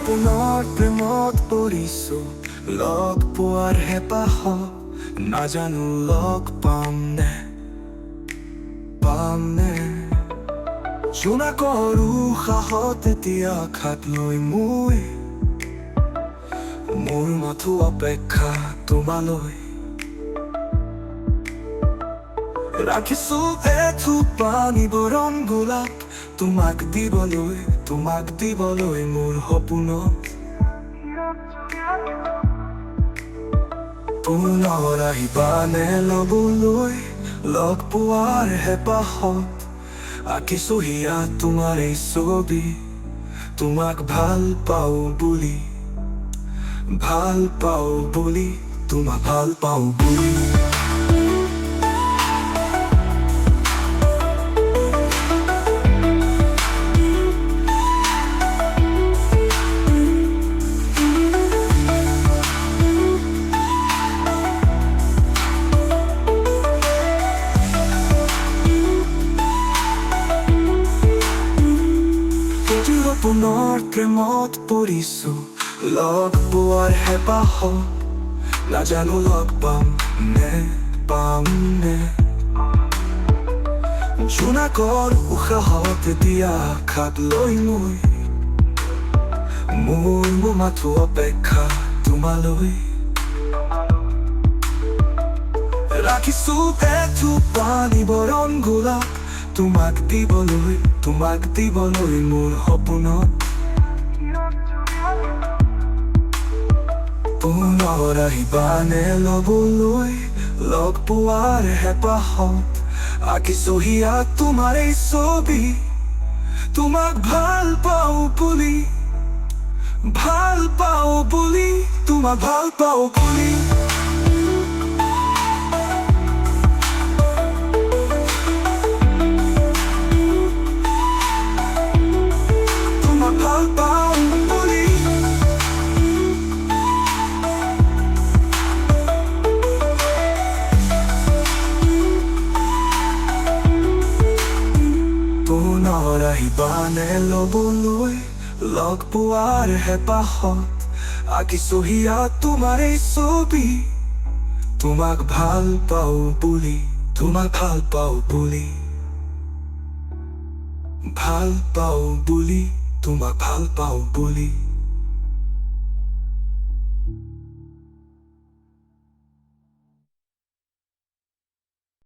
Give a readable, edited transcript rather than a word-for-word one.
সপোনৰ প্ৰেমত পৰিছো, লগ পোৱাৰ হেঁপাহ নাজানো লগ পামনে জোনাকৰ উশাহত এতিয়া খাট লৈ মোৰ মাথো অপেক্ষা তোমালৈ ৰাখিছো এথোক পানী বৰণ গোলাপ তোমাক দিবলৈ মোৰ সপোনত পুনৰ আহিবানে ল'বলৈ লগ পোৱাৰ হেঁপাহত আঁকিছো হিয়া তোমাৰ এই ছবি তোমাক ভাল পাওঁ বুলি তোমাক ভাল পাওঁ বুলি পুনৰ প্ৰেমত পৰিছো, লগ পোৱাৰ হেঁপাহত নাজানো লগ পামনে জোনাকৰ উশাহত দিয়া খাট লৈ মোৰ মাথো অপেক্ষা তোমালৈ ৰাখিছো এথোক পানী বৰণ গোলাপ তোমাক দিবলৈ মোৰ সপোনত পুনৰ আহিবানে ল'বলৈ লগ পোৱাৰ হেঁপাহত আঁকিছো হিয়া তোমাৰ এই ছবি তোমাক ভাল পাওঁ বুলি তোমাক ভাল পাওঁ বুলি পুনৰ আহিবানে ল'বলৈ লগ পোৱাৰ হেঁপাহত আঁকিছো হিয়া তোমাৰ এই ছবি তোমাক ভাল পাওঁ বুলি তোমাক ভাল পাওঁ বুলি তোমাক ভাল পাওঁ বুলি